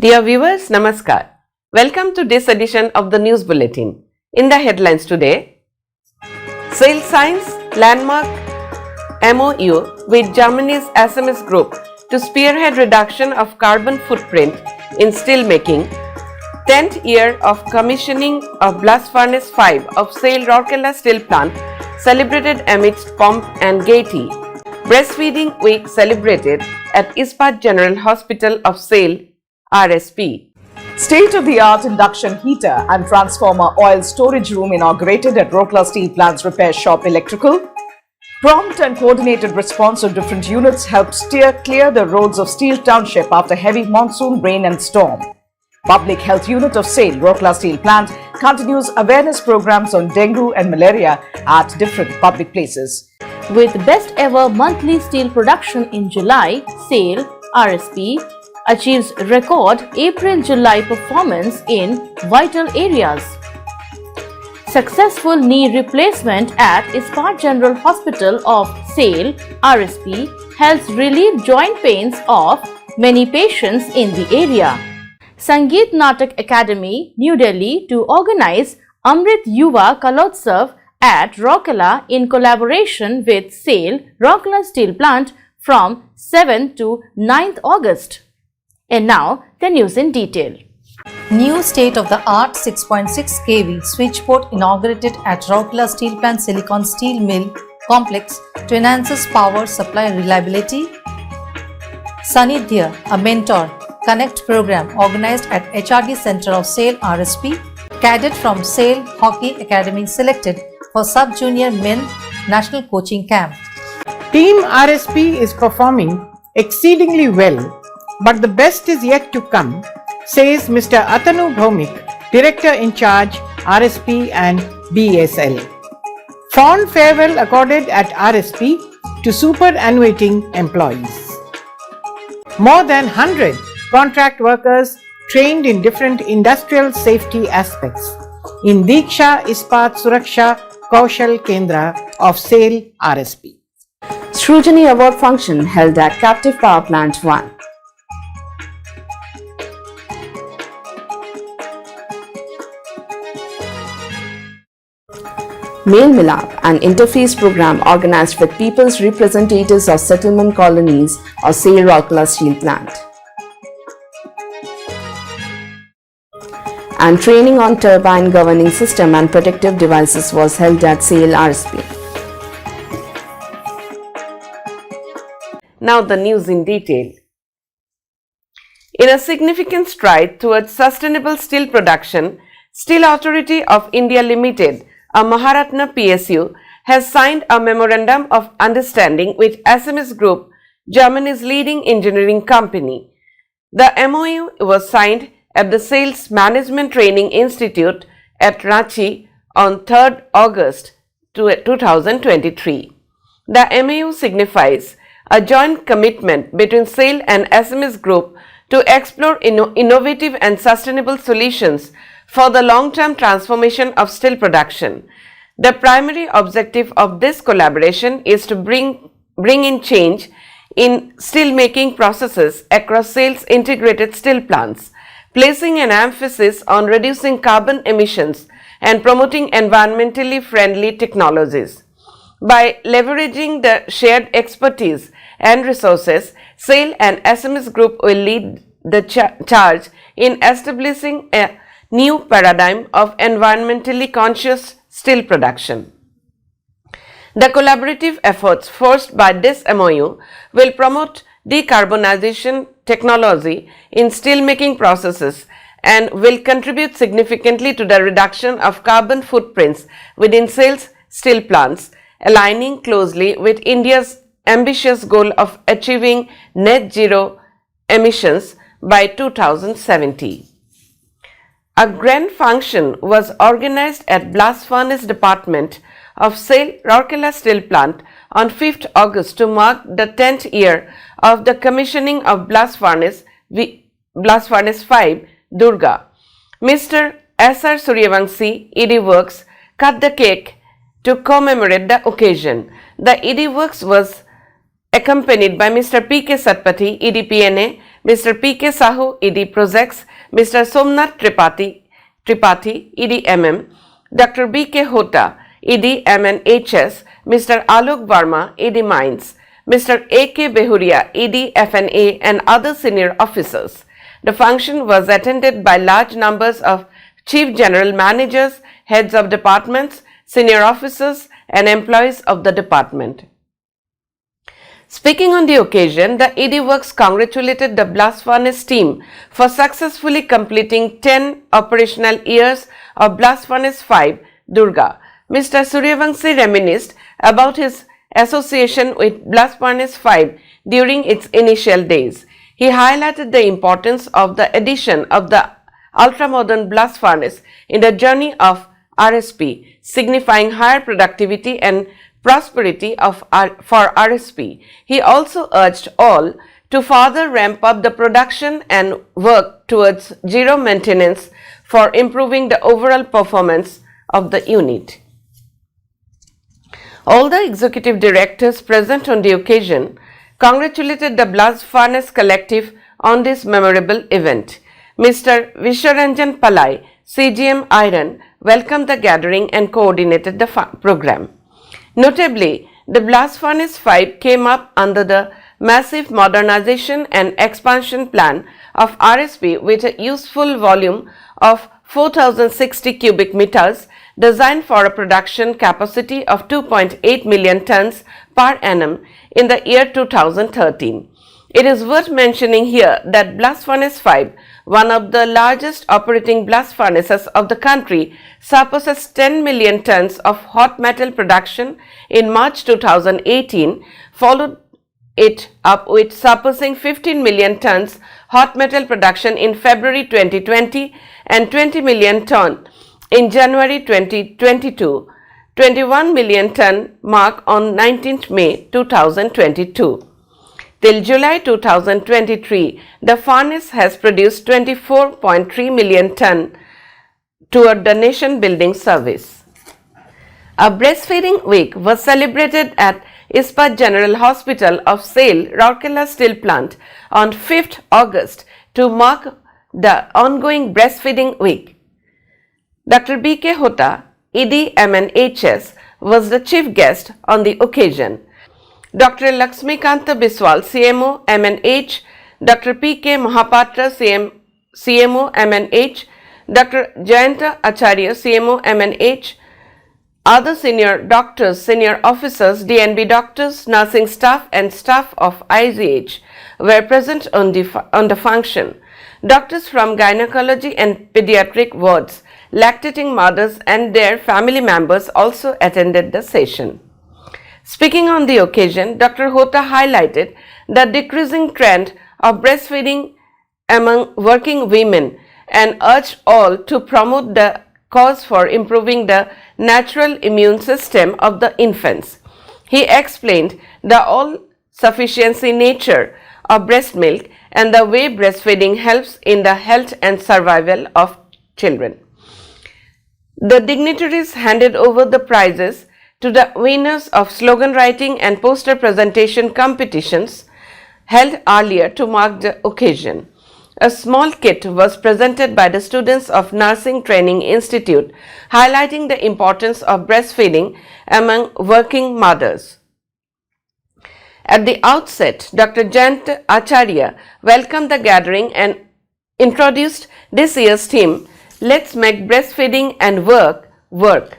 Dear viewers, Namaskar. Welcome to this edition of the News Bulletin. In the headlines today, SAIL signs landmark MOU with Germany's SMS Group to spearhead reduction of carbon footprint in steel making. 10th year of commissioning of Blast Furnace 5 of SAIL Rourkela steel plant celebrated amidst pomp and gaiety. Breastfeeding Week celebrated at Ispat General Hospital of SAIL RSP. State-of-the-art induction heater and transformer oil storage room inaugurated at Rourkela Steel Plant's repair shop electrical. Prompt and coordinated response of different units helped steer clear the roads of Steel Township after heavy monsoon rain and storm. Public Health Unit of SAIL Rourkela Steel Plant continues awareness programs on dengue and malaria at different public places. With best ever monthly steel production in July, SAIL RSP achieves record April-July performance in vital areas. Successful knee replacement at Ispat General Hospital of SAIL RSP helps relieve joint pains of many patients in the area. Sangeet Natak Academy, New Delhi to organize Amrit Yuva Kalotsav at Rourkela in collaboration with SAIL Rourkela Steel Plant from 7th to 9th August. And now, the news in detail. New state-of-the-art 6.6 kV switchboard inaugurated at Rourkela Steel Plant Silicon Steel Mill Complex to enhance power supply reliability. Sanidhya, a mentor, connect program organized at HRD Center of SAIL RSP. Cadet from SAIL Hockey Academy selected for Sub-Junior Men National Coaching Camp. Team RSP is performing exceedingly well, but the best is yet to come, says Mr. Atanu Bhaumik, Director in Charge, RSP and BSL. Fond farewell accorded at RSP to superannuating employees. More than 100 contract workers trained in different industrial safety aspects in Diksha Ispat Suraksha Kaushal Kendra of SAIL RSP. Shrujani Award function held at Captive Power Plant 1. Male Milap, an interface program organized with people's representatives of settlement colonies of SAIL Rourkela Steel Plant. And training on turbine governing system and protective devices was held at SAIL RSP. Now the news in detail. In a significant stride towards sustainable steel production, Steel Authority of India Limited, a Maharatna PSU, has signed a Memorandum of Understanding with SMS Group, Germany's leading engineering company. The MOU was signed at the Sales Management Training Institute at Ranchi on 3rd August 2023. The MOU signifies a joint commitment between SAIL and SMS Group to explore innovative and sustainable solutions for the long-term transformation of steel production. The primary objective of this collaboration is to bring in change in steel-making processes across SAIL's integrated steel plants, placing an emphasis on reducing carbon emissions and promoting environmentally friendly technologies. By leveraging the shared expertise and resources, SAIL and SMS Group will lead the charge in establishing a new paradigm of environmentally conscious steel production. The collaborative efforts forced by this MOU will promote decarbonization technology in steelmaking processes and will contribute significantly to the reduction of carbon footprints within SAIL's steel plants, aligning closely with India's ambitious goal of achieving net zero emissions by 2070. A grand function was organized at Blast Furnace Department of SAIL Rourkela Steel Plant on 5th August to mark the 10th year of the commissioning of Blast Furnace 5 Durga. Mr. S.R. Suryavanshi, ED Works, cut the cake to commemorate the occasion. The ED Works was accompanied by Mr. P.K. Satpathy, EDPNA, Mr. P.K. Sahu, ED Projects, Mr. Somnath Tripathi, ED MM, Dr. B.K. Hota, ED MNHS, Mr. Alok Verma, ED Mines, Mr. A.K. Behuria, ED FNA and other senior officers. The function was attended by large numbers of Chief General Managers, heads of departments, senior officers and employees of the department. Speaking on the occasion, the ED Works congratulated the blast furnace team for successfully completing 10 operational years of blast furnace 5, Durga. Mr. Suryavanshi reminisced about his association with blast furnace 5 during its initial days. He highlighted the importance of the addition of the ultra-modern blast furnace in the journey of RSP, signifying higher productivity and prosperity for RSP. He also urged all to further ramp up the production and work towards zero maintenance for improving the overall performance of the unit. All the executive directors present on the occasion congratulated the blast furnace collective on this memorable event. Mr. Vishwaranjan Palai, CGM Iron, welcomed the gathering and coordinated the program. Notably, the blast furnace 5 came up under the massive modernization and expansion plan of RSP with a useful volume of 4060 cubic meters, designed for a production capacity of 2.8 million tons per annum in the year 2013. It is worth mentioning here that Blast Furnace 5, one of the largest operating blast furnaces of the country, surpasses 10 million tons of hot metal production in March 2018, followed it up with surpassing 15 million tons hot metal production in February 2020 and 20 million ton in January 2022, 21 million ton mark on 19th May 2022. Till July 2023, the furnace has produced 24.3 million ton toward the nation building service. A breastfeeding week was celebrated at Ispat General Hospital of SAIL, Rourkela Steel Plant on 5th August to mark the ongoing breastfeeding week. Dr. B.K. Hota, ED MNHS, was the chief guest on the occasion. Dr. Laxmikanta Biswal, CMO MNH, Dr. P.K. Mahapatra, CMO MNH, Dr. Jayanta Acharya, CMO MNH, other senior doctors, senior officers, DNB doctors, nursing staff and staff of IGH were present on the function. Doctors from gynecology and pediatric wards, lactating mothers and their family members also attended the session. Speaking on the occasion, Dr. Hota highlighted the decreasing trend of breastfeeding among working women and urged all to promote the cause for improving the natural immune system of the infants. He explained the all-sufficiency nature of breast milk and the way breastfeeding helps in the health and survival of children. The dignitaries handed over the prizes to the winners of slogan writing and poster presentation competitions held earlier to mark the occasion. A small kit was presented by the students of Nursing Training Institute, highlighting the importance of breastfeeding among working mothers. At the outset, Dr. Jayanta Acharya welcomed the gathering and introduced this year's theme, Let's Make Breastfeeding and Work Work.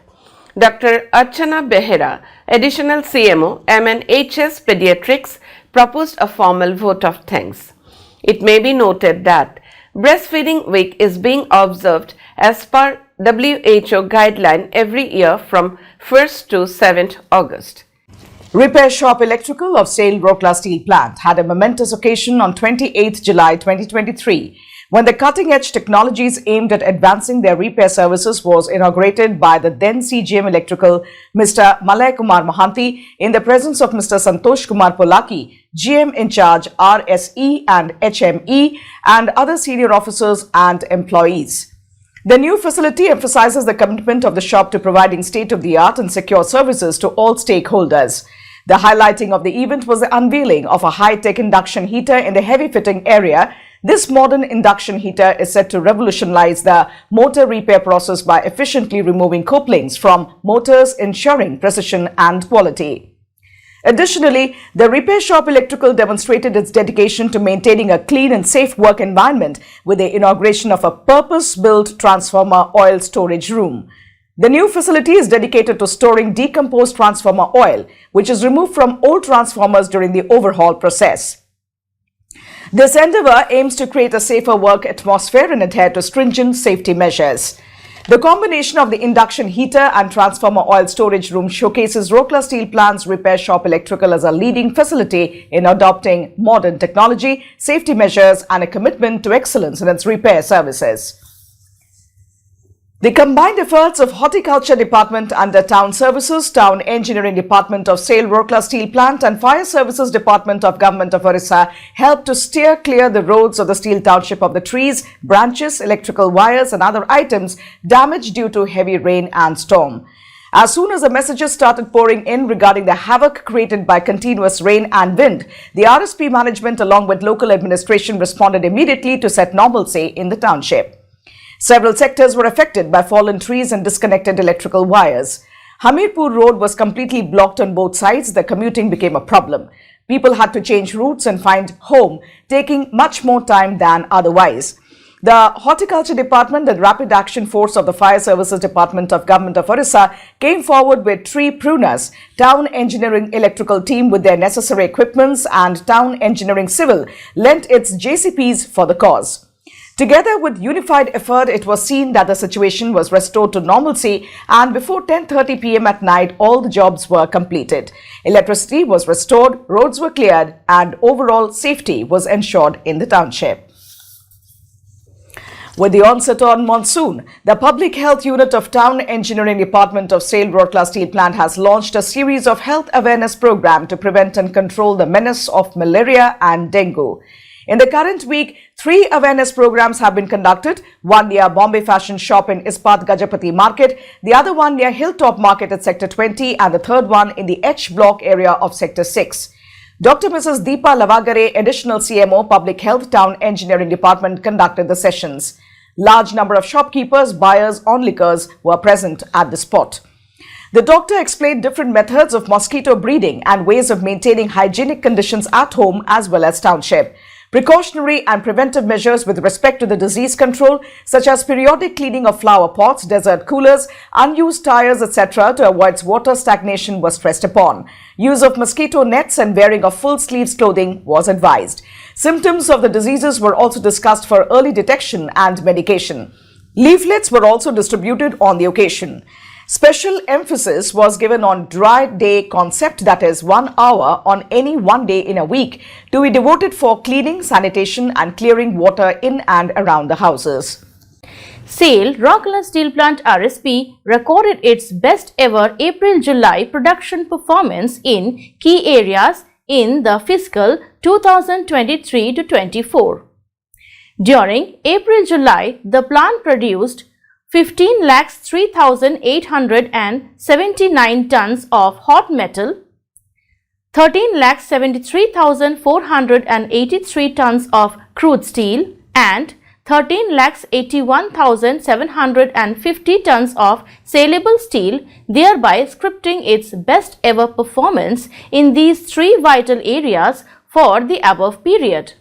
Dr. Archana Behera, Additional CMO, MNHS Pediatrics, proposed a formal vote of thanks. It may be noted that Breastfeeding Week is being observed as per WHO guideline every year from 1st to 7th August. Repair Shop Electrical of SAIL Rourkela Steel Plant had a momentous occasion on 28th July 2023 when the cutting-edge technologies aimed at advancing their repair services was inaugurated by the then CGM Electrical Mr. Malay Kumar Mahanti in the presence of Mr. Santosh Kumar Polaki, GM in charge RSE and HME and other senior officers and employees. The new facility emphasizes the commitment of the shop to providing state-of-the-art and secure services to all stakeholders. The highlighting of the event was the unveiling of a high-tech induction heater in the heavy fitting area This modern induction heater is set to revolutionize the motor repair process by efficiently removing couplings from motors, ensuring precision and quality. Additionally, the repair shop electrical demonstrated its dedication to maintaining a clean and safe work environment with the inauguration of a purpose-built transformer oil storage room. The new facility is dedicated to storing decomposed transformer oil, which is removed from old transformers during the overhaul process. This endeavor aims to create a safer work atmosphere and adhere to stringent safety measures. The combination of the induction heater and transformer oil storage room showcases Rourkela Steel Plant's repair shop electrical as a leading facility in adopting modern technology, safety measures and a commitment to excellence in its repair services. The combined efforts of Horticulture Department under Town Services, Town Engineering Department of SAIL Rourkela Steel Plant and Fire Services Department of Government of Orissa helped to steer clear the roads of the steel township of the trees, branches, electrical wires and other items damaged due to heavy rain and storm. As soon as the messages started pouring in regarding the havoc created by continuous rain and wind, the RSP management along with local administration responded immediately to set normalcy in the township. Several sectors were affected by fallen trees and disconnected electrical wires. Hamirpur Road was completely blocked on both sides. The commuting became a problem. People had to change routes and find home, taking much more time than otherwise. The Horticulture Department and Rapid Action Force of the Fire Services Department of Government of Orissa came forward with tree pruners, Town Engineering Electrical team with their necessary equipments and Town Engineering Civil lent its JCPs for the cause. Together with unified effort, it was seen that the situation was restored to normalcy and before 10:30 p.m. at night, all the jobs were completed. Electricity was restored, roads were cleared and overall safety was ensured in the township. With the onset on monsoon, the Public Health Unit of Town Engineering Department of SAIL Rourkela Steel Plant has launched a series of health awareness program to prevent and control the menace of malaria and dengue. In the current week, 3 awareness programs have been conducted, one near Bombay Fashion Shop in Ispat Gajapati Market, the other one near Hilltop Market at Sector 20 and the third one in the H Block area of Sector 6. Dr. Mrs. Deepa Lavagare, Additional CMO, Public Health Town Engineering Department, conducted the sessions. Large number of shopkeepers, buyers, onlookers were present at the spot. The doctor explained different methods of mosquito breeding and ways of maintaining hygienic conditions at home as well as township. Precautionary and preventive measures with respect to the disease control, such as periodic cleaning of flower pots, desert coolers, unused tires, etc. to avoid water stagnation was stressed upon. Use of mosquito nets and wearing of full sleeves clothing was advised. Symptoms of the diseases were also discussed for early detection and medication. Leaflets were also distributed on the occasion. Special emphasis was given on dry day concept, that is 1 hour on any one day in a week to be devoted for cleaning, sanitation and clearing water in and around the houses. SAIL Rourkela Steel Plant RSP recorded its best ever April-July production performance in key areas in the fiscal 2023-24. During April-July, the plant produced 15,03,879 tons of hot metal, 13,73,483 tons of crude steel and 13,81,750 tons of saleable steel, thereby scripting its best ever performance in these 3 vital areas for the above period.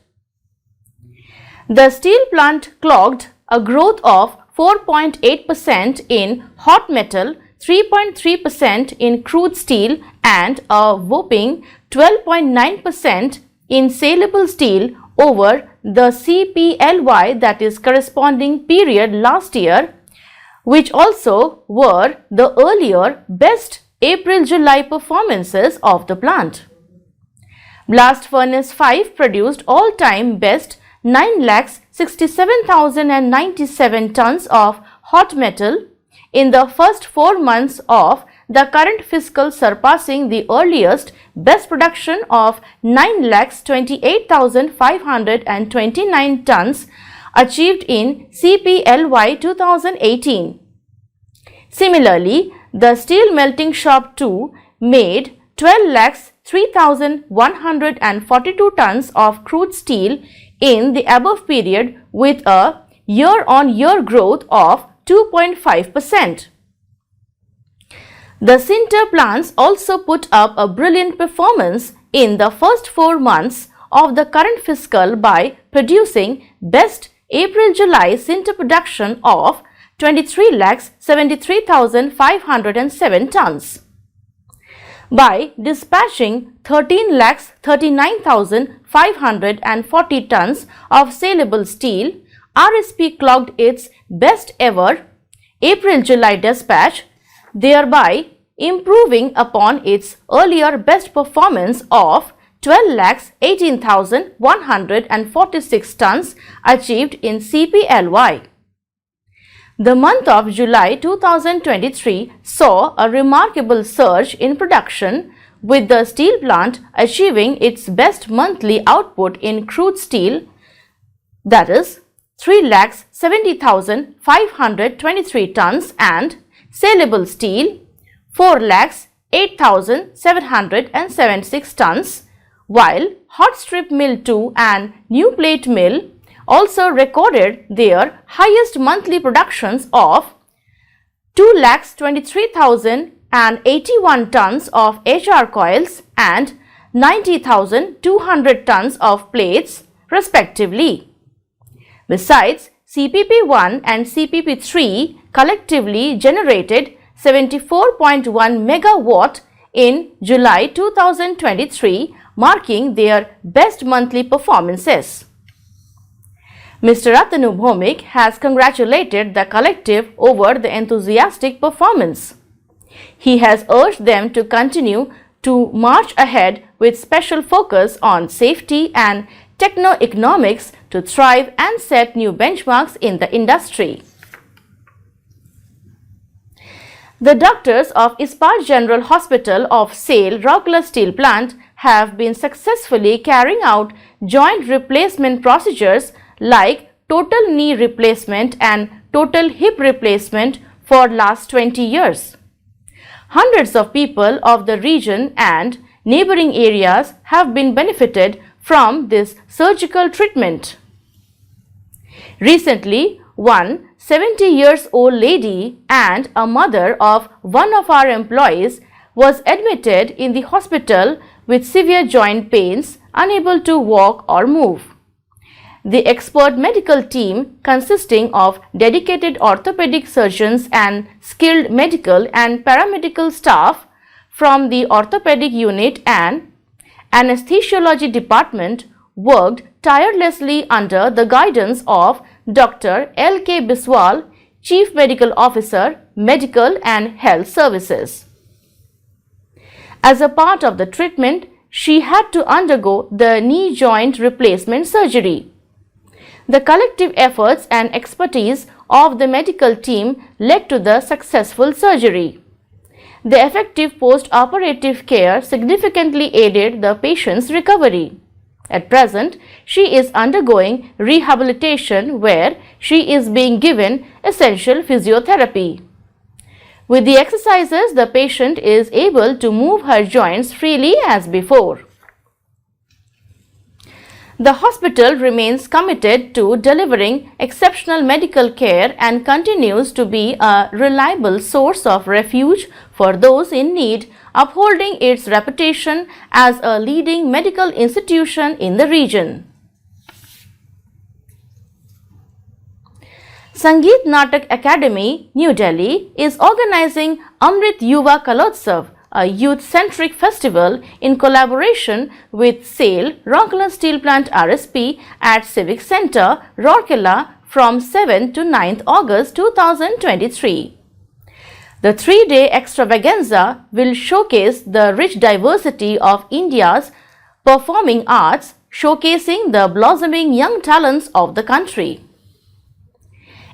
The steel plant clocked a growth of 4.8% in hot metal, 3.3% in crude steel and a whopping 12.9% in saleable steel over the CPLY, that is corresponding period last year, which also were the earlier best April-July performances of the plant. Blast Furnace 5 produced all-time best 9,67,097 tons of hot metal in the first 4 months of the current fiscal, surpassing the earliest best production of 9,28,529 tons achieved in CPLY 2018. Similarly, the Steel Melting Shop 2 made 12,03,142 tons of crude steel in the above period with a year-on-year growth of 2.5%. The center plants also put up a brilliant performance in the first 4 months of the current fiscal by producing best April-July center production of 23,73,507 tons. By dispatching 13,39,540 tons of saleable steel, RSP clocked its best ever April-July dispatch, thereby improving upon its earlier best performance of 12,18,146 tons achieved in CPLY. The month of July 2023 saw a remarkable surge in production, with the steel plant achieving its best monthly output in crude steel, that is 3,70,523 tons, and saleable steel 4,08,776 tons, while hot strip mill 2 and new plate mill also recorded their highest monthly productions of 2,23,081 tons of HR coils and 90,200 tons of plates respectively. Besides, CPP1 and CPP3 collectively generated 74.1 megawatt in July 2023, marking their best monthly performances. Mr. Atanu Bhomik has congratulated the collective over the enthusiastic performance. He has urged them to continue to march ahead with special focus on safety and techno-economics to thrive and set new benchmarks in the industry. The doctors of Ispat General Hospital of SAIL Rourkela Steel Plant have been successfully carrying out joint replacement procedures like total knee replacement and total hip replacement for last 20 years. Hundreds of people of the region and neighboring areas have been benefited from this surgical treatment. Recently, one 70-year-old lady and a mother of one of our employees was admitted in the hospital with severe joint pains, unable to walk or move. The expert medical team, consisting of dedicated orthopedic surgeons and skilled medical and paramedical staff from the orthopedic unit and anesthesiology department, worked tirelessly under the guidance of Dr. L.K. Biswal, Chief Medical Officer, Medical and Health Services. As a part of the treatment, she had to undergo the knee joint replacement surgery. The collective efforts and expertise of the medical team led to the successful surgery. The effective post-operative care significantly aided the patient's recovery. At present, she is undergoing rehabilitation where she is being given essential physiotherapy. With the exercises, the patient is able to move her joints freely as before. The hospital remains committed to delivering exceptional medical care and continues to be a reliable source of refuge for those in need, upholding its reputation as a leading medical institution in the region. Sangeet Natak Academy, New Delhi, is organizing Amrit Yuva Kalotsav, a youth-centric festival in collaboration with SAIL Rourkela Steel Plant RSP at Civic Centre, Rourkela from 7th to 9th August 2023. The 3-day extravaganza will showcase the rich diversity of India's performing arts, showcasing the blossoming young talents of the country.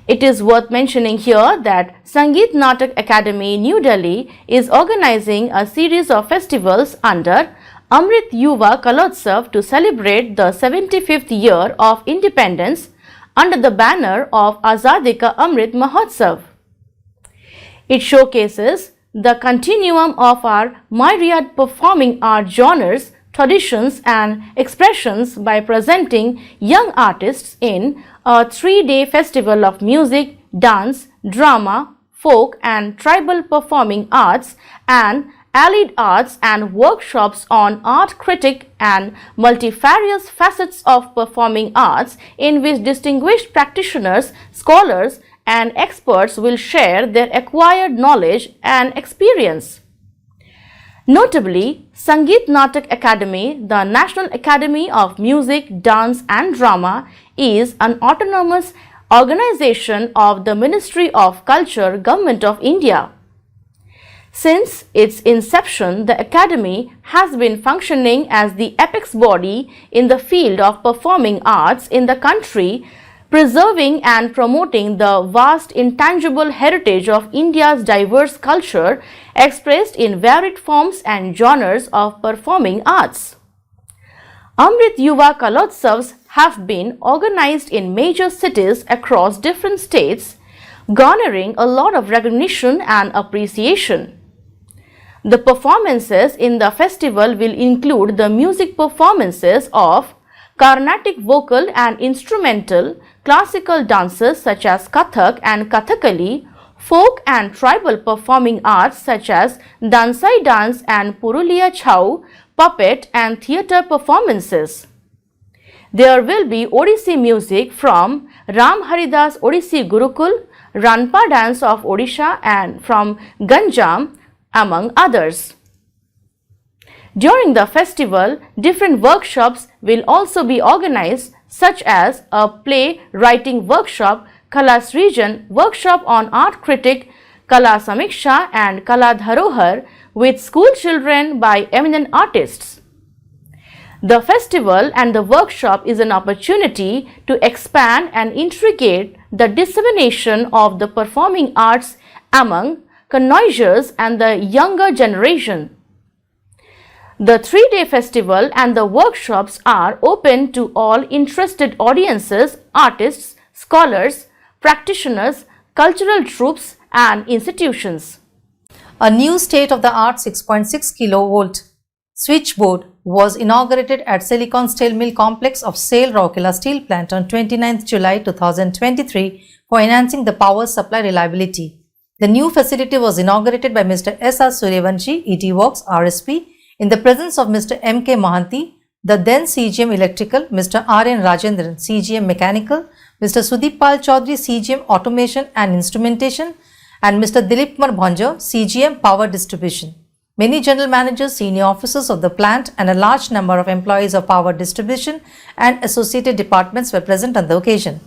It is worth mentioning here that Sangeet Natak Academy, New Delhi is organizing a series of festivals under Amrit Yuva Kalotsav to celebrate the 75th year of independence under the banner of Azadi Ka Amrit Mahotsav. It showcases the continuum of our myriad performing art genres traditions and expressions by presenting young artists in a 3-day festival of music, dance, drama, folk and tribal performing arts and allied arts and workshops on art critic and multifarious facets of performing arts in which distinguished practitioners, scholars and experts will share their acquired knowledge and experience. Notably, Sangeet Natak Academy, the National Academy of Music, Dance and Drama, is an autonomous organization of the Ministry of Culture, Government of India. Since its inception, the Academy has been functioning as the apex body in the field of performing arts in the country, preserving and promoting the vast intangible heritage of India's diverse culture expressed in varied forms and genres of performing arts. Amrit Yuva Kalotsavs have been organized in major cities across different states, garnering a lot of recognition and appreciation. The performances in the festival will include the music performances of Carnatic vocal and instrumental, classical dances such as Kathak and Kathakali, folk and tribal performing arts such as Dansai dance and Purulia Chhau, puppet and theatre performances. There will be Odissi music from Ram Haridas Odissi Gurukul, Ranpa dance of Odisha and from Ganjam, among others. During the festival, different workshops will also be organized such as a play writing workshop, Kalas Region workshop on art critic, Kala Samiksha and Kala Dharohar with school children by eminent artists. The festival and the workshop is an opportunity to expand and integrate the dissemination of the performing arts among connoisseurs and the younger generation. The 3-day festival and the workshops are open to all interested audiences, artists, scholars, practitioners, cultural troupes and institutions. A new state-of-the-art 6.6 kilovolt switchboard was inaugurated at Silicon Steel Mill Complex of SAIL Rourkela Steel Plant on 29th July 2023 for enhancing the power supply reliability. The new facility was inaugurated by Mr. S.R. Suryavanshi, ET Works, RSP, in the presence of Mr. M.K. Mahanti, the then CGM Electrical, Mr. R.N. Rajendran, CGM Mechanical, Mr. Sudeep Pal Chaudhary, CGM Automation and Instrumentation, and Mr. Dilip Kumar Bhanjo, CGM Power Distribution. Many general managers, senior officers of the plant and a large number of employees of power distribution and associated departments were present on the occasion.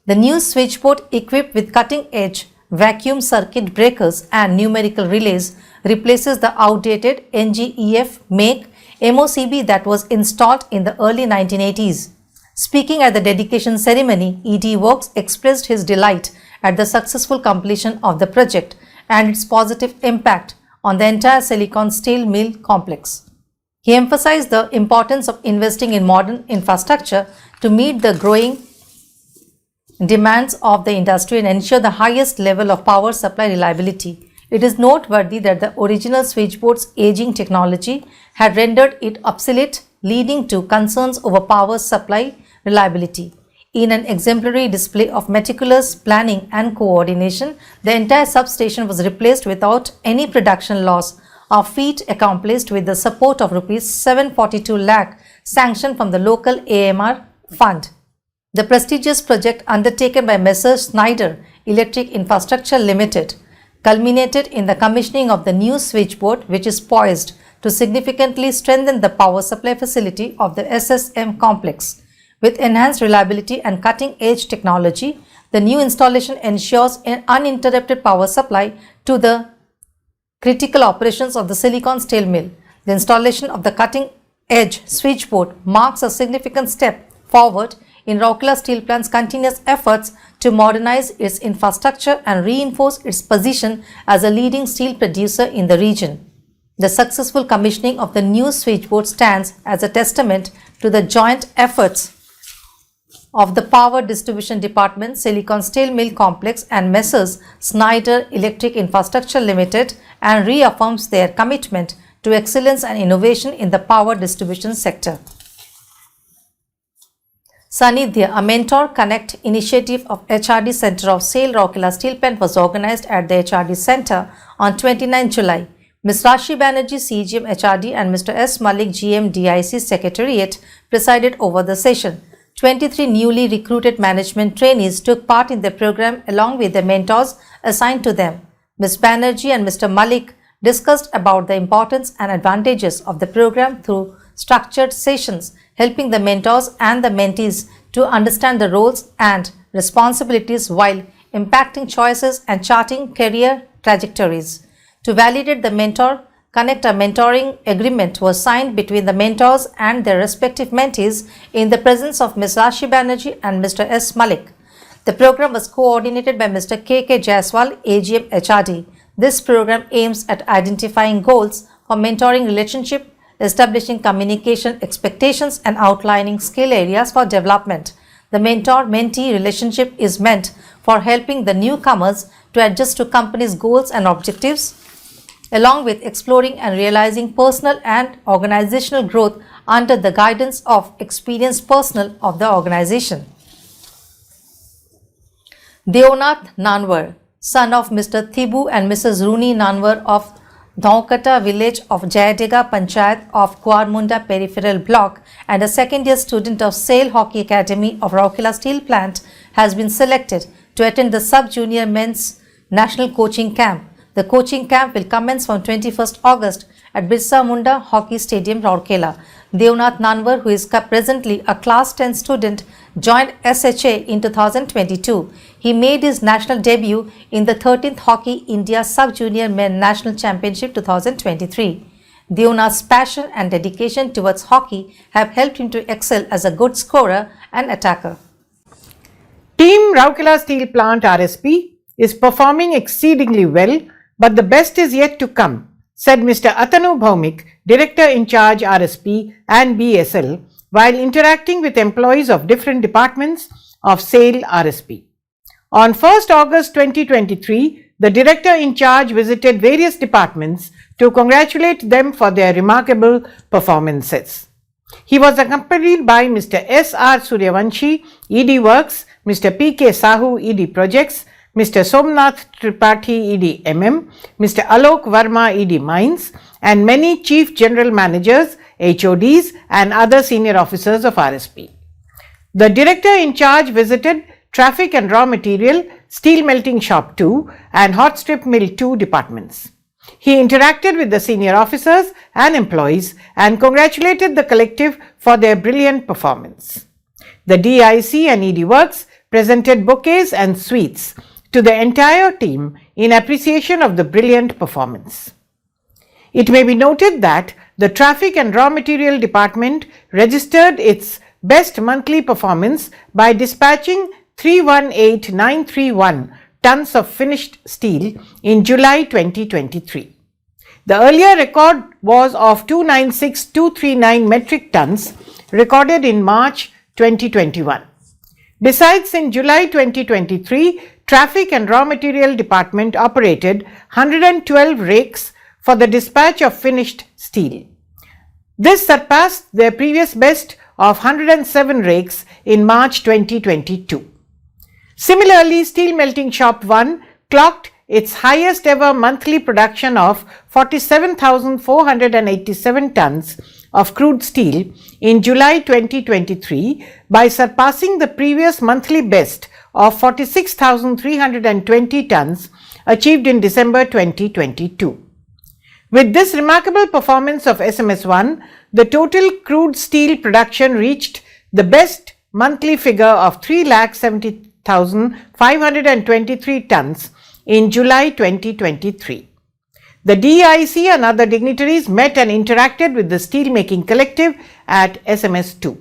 The new switchboard, equipped with cutting-edge vacuum circuit breakers and numerical relays, replaces the outdated NGEF make MOCB that was installed in the early 1980s. Speaking at the dedication ceremony, ED Works expressed his delight at the successful completion of the project and its positive impact on the entire Silicon Steel Mill complex. He emphasized the importance of investing in modern infrastructure to meet the growing demands of the industry and ensure the highest level of power supply reliability. It is noteworthy that the original switchboard's aging technology had rendered it obsolete, leading to concerns over power supply reliability. In an exemplary display of meticulous planning and coordination, the entire substation was replaced without any production loss, a feat accomplished with the support of Rs 742 lakh sanctioned from the local AMR fund. The prestigious project undertaken by Messrs. Schneider Electric Infrastructure Limited culminated in the commissioning of the new switchboard, which is poised to significantly strengthen the power supply facility of the SSM complex. With enhanced reliability and cutting-edge technology, the new installation ensures an uninterrupted power supply to the critical operations of the Silicon Steel Mill. The installation of the cutting-edge switchboard marks a significant step forward in Rourkela Steel Plant's continuous efforts to modernize its infrastructure and reinforce its position as a leading steel producer in the region. The successful commissioning of the new switchboard stands as a testament to the joint efforts of the Power Distribution Department, Silicon Steel Mill Complex and Messrs. Schneider Electric Infrastructure Limited, and reaffirms their commitment to excellence and innovation in the power distribution sector. Sanidhya, a Mentor Connect initiative of HRD Center of SAIL Rourkela Steel Plant was organized at the HRD Center on 29 July. Ms. Rashi Banerjee, CGM HRD and Mr. S. Malik, GM DIC Secretariat presided over the session. 23 newly recruited management trainees took part in the program along with the mentors assigned to them. Ms. Banerjee and Mr. Malik discussed about the importance and advantages of the program through structured sessions, helping the mentors and the mentees to understand the roles and responsibilities while impacting choices and charting career trajectories. To validate the Mentor Connect, a mentoring agreement was signed between the mentors and their respective mentees in the presence of Ms. Rashi Banerjee and Mr. S. Malik. The program was coordinated by Mr. K.K. Jaiswal, AGM HRD. This program aims at identifying goals for mentoring relationship, establishing communication expectations and outlining skill areas for development. The mentor-mentee relationship is meant for helping the newcomers to adjust to company's goals and objectives, along with exploring and realizing personal and organizational growth under the guidance of experienced personnel of the organization. Deonath Nanwar, son of Mr. Thibu and Mrs. Rooney Nanwar of Dhaukata village of Jayadega Panchayat of Kuarmunda Peripheral Block and a second-year student of SAIL Hockey Academy of Rourkela Steel Plant, has been selected to attend the Sub-Junior Men's National Coaching Camp. The coaching camp will commence from 21st August at Birsa Munda Hockey Stadium, Rourkela. Deonath Nanwar, who is presently a Class 10 student, joined SHA in 2022. He made his national debut in the 13th Hockey India Sub-Junior Men National Championship 2023. Deonath's passion and dedication towards hockey have helped him to excel as a good scorer and attacker. Team Rourkela Steel Plant RSP is performing exceedingly well, but the best is yet to come, said Mr. Atanu Bhaumik, Director in Charge RSP and BSL, while interacting with employees of different departments of SAIL RSP. On 1st August 2023, the Director in Charge visited various departments to congratulate them for their remarkable performances. He was accompanied by Mr. S.R. Suryavanshi, ED Works, Mr. P.K. Sahu, ED Projects, Mr. Somnath Tripathi, ED MM, Mr. Alok Verma, ED Mines, and many Chief General Managers, HODs and other senior officers of RSP. The Director in Charge visited Traffic and Raw Material, Steel Melting Shop 2 and Hot Strip Mill 2 departments. He interacted with the senior officers and employees and congratulated the collective for their brilliant performance. The DIC and ED Works presented bouquets and sweets to the entire team in appreciation of the brilliant performance. It may be noted that the Traffic and Raw Material Department registered its best monthly performance by dispatching 318,931 tons of finished steel in July 2023. The earlier record was of 296,239 metric tons recorded in March 2021. Besides, in July 2023, Traffic and Raw Material Department operated 112 rakes for the dispatch of finished steel. This surpassed their previous best of 107 rakes in March 2022. Similarly, Steel Melting Shop 1 clocked its highest ever monthly production of 47,487 tons of crude steel in July 2023 by surpassing the previous monthly best of 46,320 tons achieved in December 2022. With this remarkable performance of SMS1, the total crude steel production reached the best monthly figure of 3,70,523 tons in July 2023. The DIC and other dignitaries met and interacted with the steelmaking collective at SMS2.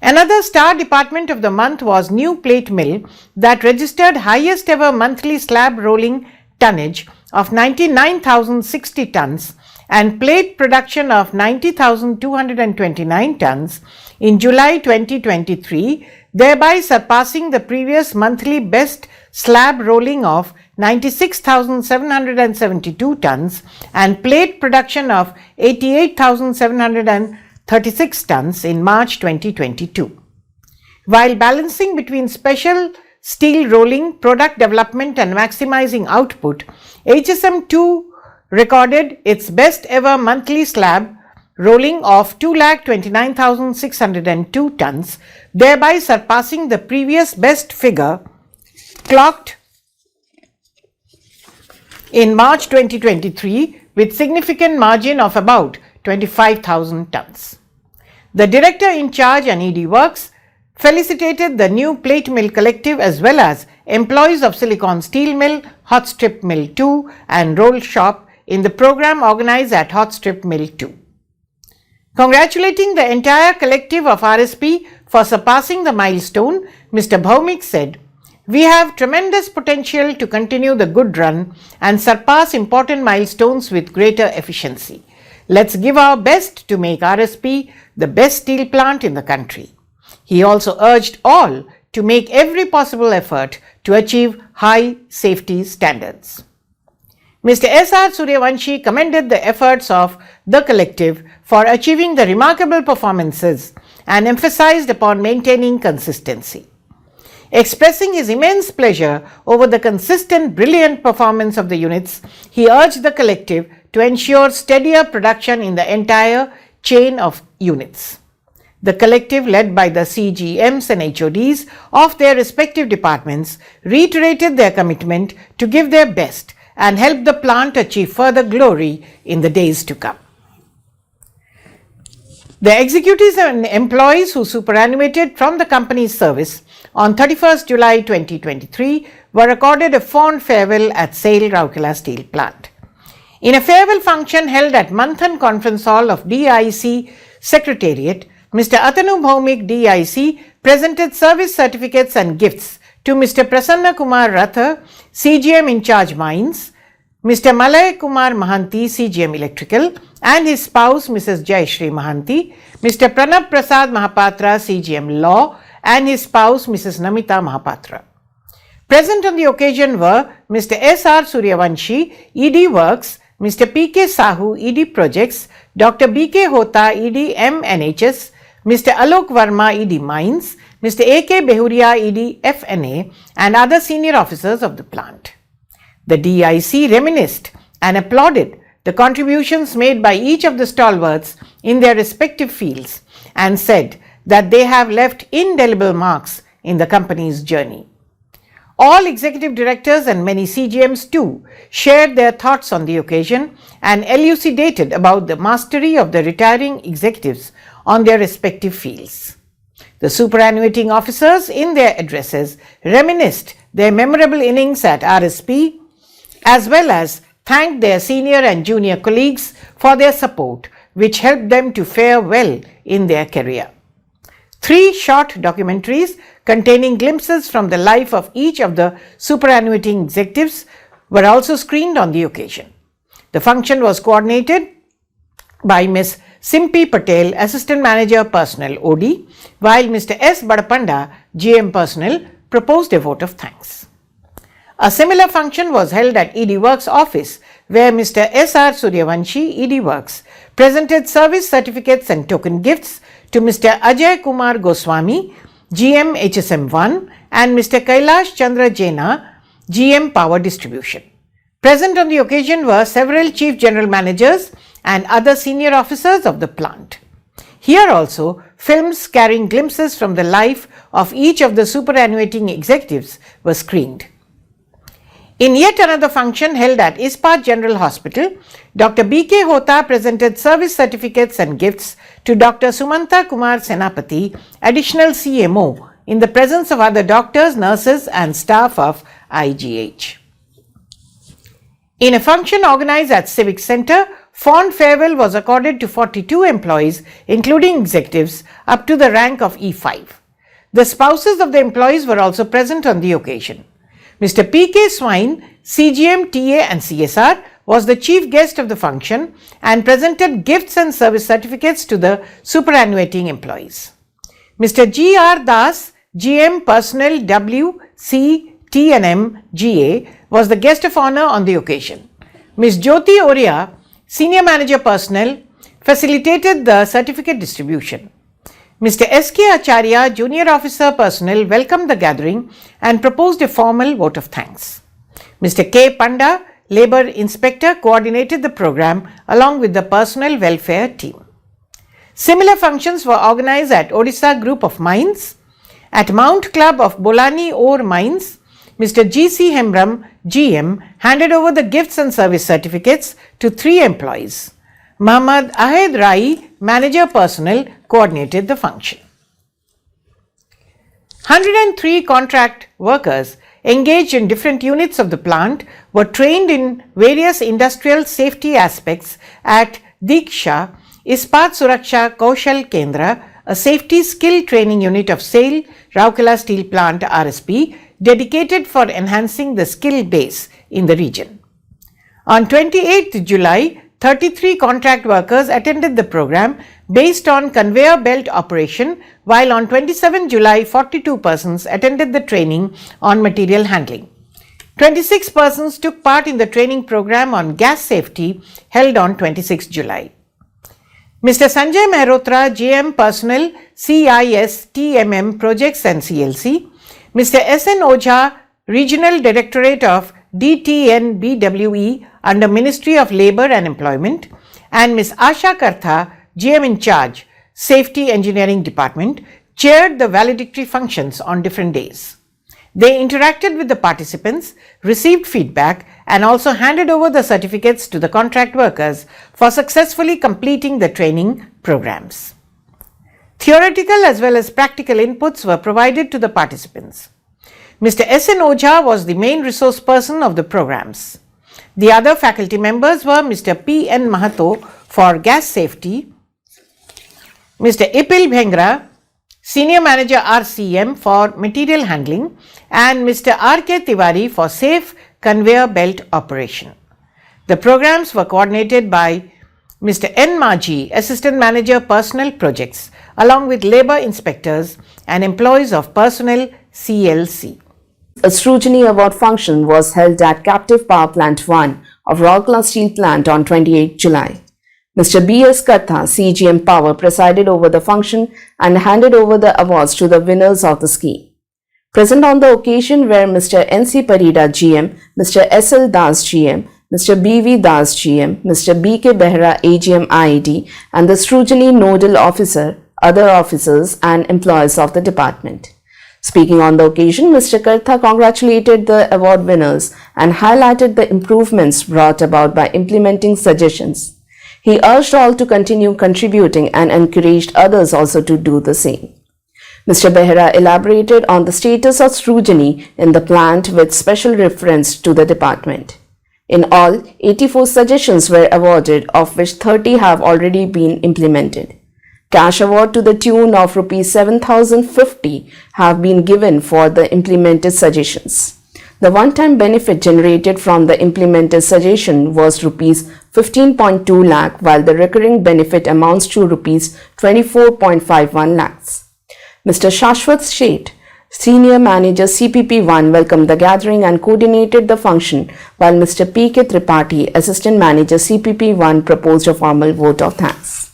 Another star department of the month was New Plate Mill that registered highest ever monthly slab rolling tonnage of 99,060 tons and plate production of 90,229 tons in July 2023, thereby surpassing the previous monthly best slab rolling of 96,772 tons and plate production of 88,736 tons in March 2022. While balancing between special steel rolling, product development and maximizing output, HSM2 recorded its best ever monthly slab rolling of 2,29,602 tons, thereby surpassing the previous best figure clocked in March 2023 with significant margin of about 25,000 tons. The director in charge and ED Works felicitated the new plate mill collective as well as employees of Silicon Steel Mill, Hot Strip Mill 2 and Roll Shop in the program organized at Hot Strip Mill 2. Congratulating the entire collective of RSP for surpassing the milestone, Mr. Bhaumik said, "We have tremendous potential to continue the good run and surpass important milestones with greater efficiency. Let's give our best to make RSP the best steel plant in the country." He also urged all to make every possible effort to achieve high safety standards. Mr. S.R. Suryavanshi commended the efforts of the collective for achieving the remarkable performances and emphasized upon maintaining consistency. Expressing his immense pleasure over the consistent, brilliant performance of the units, he urged the collective to ensure steadier production in the entire chain of units. The collective, led by the CGMs and HODs of their respective departments, reiterated their commitment to give their best and help the plant achieve further glory in the days to come. The executives and employees who superannuated from the company's service on 31st July 2023 were accorded a fond farewell at SAIL Rourkela Steel Plant. In a farewell function held at Manthan Conference Hall of DIC Secretariat, Mr. Atanu Bhaumik, DIC, presented service certificates and gifts to Mr. Prasanna Kumar Ratha, CGM in charge Mines, Mr. Malay Kumar Mahanti, CGM Electrical, and his spouse Mrs. Jayashree Mahanti, Mr. Pranab Prasad Mahapatra, CGM Law, and his spouse Mrs. Namita Mahapatra. Present on the occasion were Mr. S.R. Suryavanshi, ED Works, Mr. P.K. Sahu, ED Projects, Dr. B.K. Hota, ED MNHS, Mr. Alok Verma, ED Mines, Mr. A.K. Behuria, ED FNA, and other senior officers of the plant. The DIC reminisced and applauded the contributions made by each of the stalwarts in their respective fields and said that they have left indelible marks in the company's journey. All executive directors and many CGMs too shared their thoughts on the occasion and elucidated about the mastery of the retiring executives on their respective fields. The superannuating officers in their addresses reminisced their memorable innings at RSP as well as thanked their senior and junior colleagues for their support, which helped them to fare well in their career. 3 short documentaries containing glimpses from the life of each of the superannuating executives were also screened on the occasion. The function was coordinated by Ms. Simpi Patel, Assistant Manager Personnel OD, while Mr. S. Badapanda, GM Personnel, proposed a vote of thanks. A similar function was held at ED Works office, where Mr. S.R. Suryavanshi, ED Works, presented service certificates and token gifts to Mr. Ajay Kumar Goswami, GM HSM1, and Mr. Kailash Chandra Jaina, GM Power Distribution. Present on the occasion were several Chief General Managers and other senior officers of the plant. Here also, films carrying glimpses from the life of each of the superannuating executives were screened. In yet another function held at Ispat General Hospital, Dr. B.K. Hota presented service certificates and gifts to Dr. Sumanta Kumar Senapati, Additional CMO, in the presence of other doctors, nurses and staff of IGH. In a function organized at Civic Center, fond farewell was accorded to 42 employees, including executives, up to the rank of E5. The spouses of the employees were also present on the occasion. Mr. P.K. Swine, CGM, TA and CSR, was the chief guest of the function and presented gifts and service certificates to the superannuating employees. Mr. G.R. Das, GM Personnel W, C, TNM GA, was the guest of honor on the occasion. Ms. Jyoti Oria, Senior Manager Personnel, facilitated the certificate distribution. Mr. S.K. Acharya, Junior Officer Personnel, welcomed the gathering and proposed a formal vote of thanks. Mr. K. Panda, Labour Inspector, coordinated the program along with the Personnel Welfare team. Similar functions were organized at Odisha Group of Mines. At Mount Club of Bolani Ore Mines, Mr. G.C. Hembram, GM, handed over the gifts and service certificates to 3 employees. Muhammad Ahed Rai, Manager Personnel, coordinated the function. 103 contract workers engaged in different units of the plant were trained in various industrial safety aspects at Diksha Ispat Suraksha Kaushal Kendra, a safety skill training unit of SAIL, Rourkela Steel Plant RSP, dedicated for enhancing the skill base in the region. On 28th July, 33 contract workers attended the program based on conveyor belt operation, while on 27 July, 42 persons attended the training on material handling. 26 persons took part in the training program on gas safety held on 26 July. Mr. Sanjay Mehrotra, GM Personnel, CIS, TMM Projects and CLC, Mr. S.N. Ojha, Regional Directorate of DTNBWE under Ministry of Labour and Employment, and Ms. Asha Kartha, GM in charge, Safety Engineering Department, chaired the valedictory functions on different days. They interacted with the participants, received feedback, and also handed over the certificates to the contract workers for successfully completing the training programs. Theoretical as well as practical inputs were provided to the participants. Mr. S.N. Ojha was the main resource person of the programs. The other faculty members were Mr. P.N. Mahato for gas safety, Mr. Ipil Bhengra, Senior Manager RCM for material handling, and Mr. R.K. Tiwari for safe conveyor belt operation. The programs were coordinated by Mr. N. Maji, Assistant Manager Personnel Projects, along with labour inspectors and employees of Personnel CLC. A Srujani Award function was held at Captive Power Plant 1 of Rourkela Steel Plant on 28 July. Mr. B.S. Katha, CGM Power, presided over the function and handed over the awards to the winners of the scheme. Present on the occasion were Mr. N.C. Parida, GM, Mr. S.L. Das, GM, Mr. B.V. Das, GM, Mr. B.K. Behra, AGM IED, and the Srujani Nodal Officer, other officers and employees of the department. Speaking on the occasion, Mr. Kartha congratulated the award winners and highlighted the improvements brought about by implementing suggestions. He urged all to continue contributing and encouraged others also to do the same. Mr. Behra elaborated on the status of Srujani in the plant with special reference to the department. In all, 84 suggestions were awarded, of which 30 have already been implemented. Cash award to the tune of Rs 7,050 have been given for the implemented suggestions. The one-time benefit generated from the implemented suggestion was Rs 15.2 lakh, while the recurring benefit amounts to Rs 24.51 lakhs. Mr. Shashwat Sheth, Senior Manager CPP1, welcomed the gathering and coordinated the function, while Mr. P.K. Tripathi, Assistant Manager CPP1, proposed a formal vote of thanks.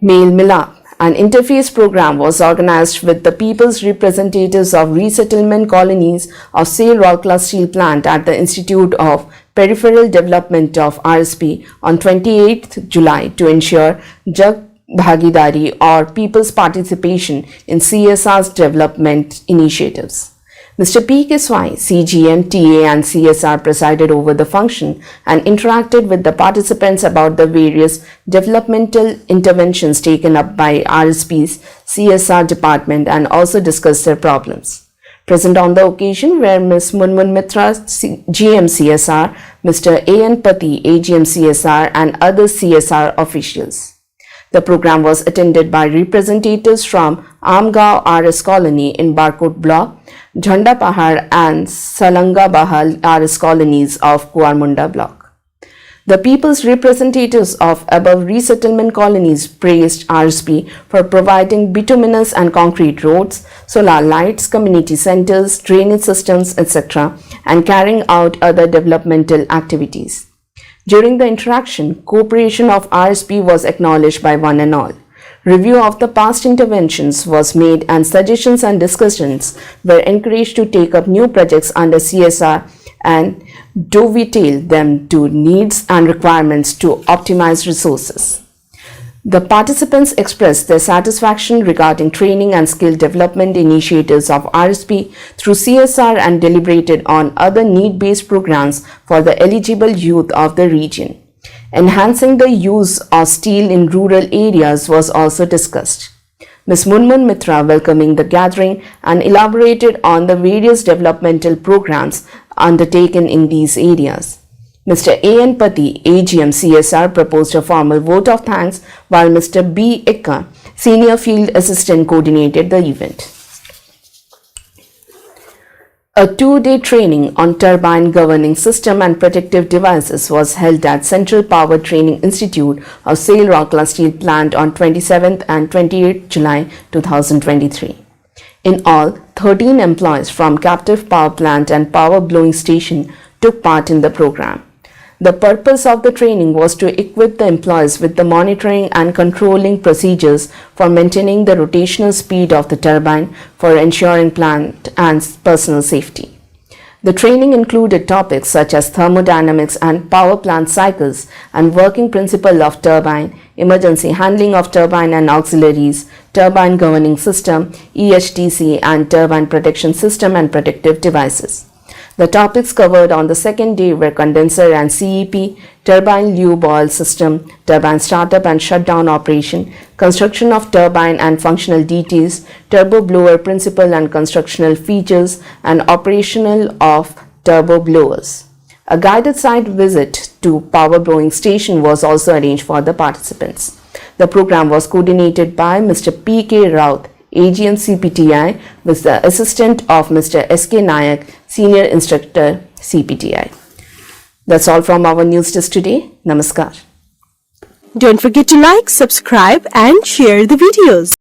Male Milap, an interface program, was organized with the people's representatives of resettlement colonies of SAIL Rourkela Steel Plant at the Institute of Peripheral Development of RSP on 28th July to ensure Jag Bhagidari or people's participation in CSR's development initiatives. Mr. P.K. Swai, CGM, TA and CSR presided over the function and interacted with the participants about the various developmental interventions taken up by RSP's CSR department and also discussed their problems. Present on the occasion were Ms. Munmun Mitra, GM CSR, Mr. A.N. Pati, AGM CSR and other CSR officials. The program was attended by representatives from Amgaon RS Colony in Barkot Block, Jhanda Pahar and Salanga Bahal RS colonies of Kuarmunda Block. The people's representatives of above resettlement colonies praised RSP for providing bituminous and concrete roads, solar lights, community centers, drainage systems, etc., and carrying out other developmental activities. During the interaction, cooperation of RSP was acknowledged by one and all. Review of the past interventions was made and suggestions and discussions were encouraged to take up new projects under CSR and dovetail them to needs and requirements to optimize resources. The participants expressed their satisfaction regarding training and skill development initiatives of RSP through CSR and deliberated on other need-based programs for the eligible youth of the region. Enhancing the use of steel in rural areas was also discussed. Ms. Munmun Mitra welcoming the gathering and elaborated on the various developmental programs undertaken in these areas. Mr. A.N. Pati, AGM CSR, proposed a formal vote of thanks, while Mr. B. Ikka, Senior Field Assistant, coordinated the event. A two-day training on turbine governing system and protective devices was held at Central Power Training Institute of SAIL Rourkela Steel Plant on 27th and 28th July 2023. In all, 13 employees from captive power plant and power blowing station took part in the program. The purpose of the training was to equip the employees with the monitoring and controlling procedures for maintaining the rotational speed of the turbine for ensuring plant and personal safety. The training included topics such as thermodynamics and power plant cycles and working principle of turbine, emergency handling of turbine and auxiliaries, turbine governing system, EHTC, and turbine protection system and protective devices. The topics covered on the second day were condenser and CEP, turbine lube oil system, turbine startup and shutdown operation, construction of turbine and functional details, turbo blower principle and constructional features, and operational of turbo blowers. A guided site visit to power blowing station was also arranged for the participants. The program was coordinated by Mr. P.K. Raut, AGM CPTI, with the assistant of Mr. S.K. Nayak, Senior Instructor CPTI. That's all from our news desk today. Namaskar. Don't forget to like, subscribe and share the videos.